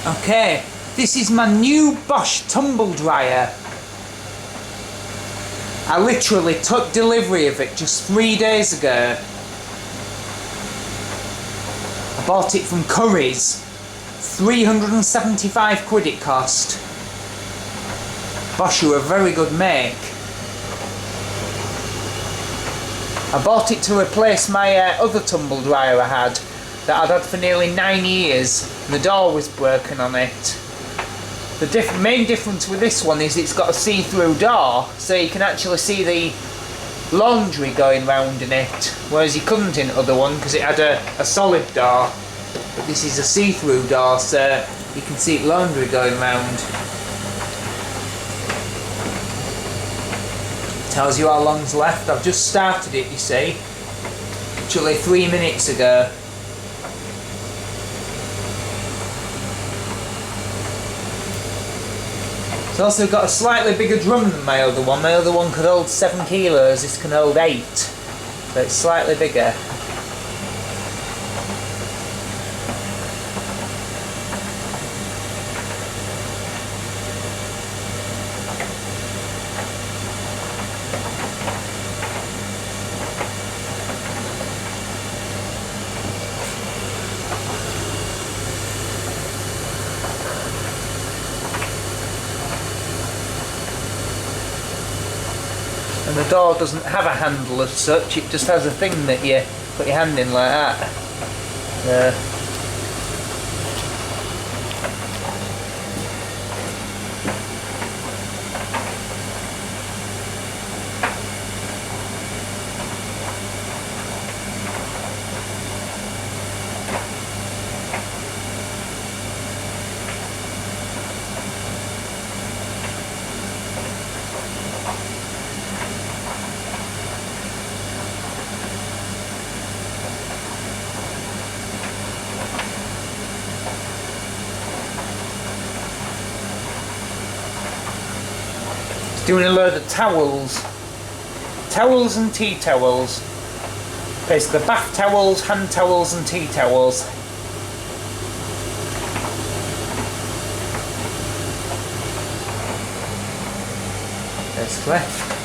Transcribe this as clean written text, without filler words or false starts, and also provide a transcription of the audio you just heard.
Okay, this is my new Bosch Tumble Dryer. I literally took delivery of it just 3 days ago. I bought it from Curry's. 375 quid it cost. Bosch are a very good make. I bought it to replace my other tumble dryer I had that I'd had for nearly 9 years, and the door was broken on it. The main difference with this one is it's got a see-through door, so you can actually see the laundry going round in it, whereas you couldn't in the other one because it had a solid door. But this is a see-through door, so you can see laundry going round. Tells you how long's left. I've just started it, you see, literally 3 minutes ago. It's also got a slightly bigger drum than my other one. My other one could hold 7 kilos, this can hold 8, so it's slightly bigger. And the door doesn't have a handle as such, it just has a thing that you put your hand in like that. Doing a load of towels and tea towels. Basically bath towels, hand towels and tea towels. Basically.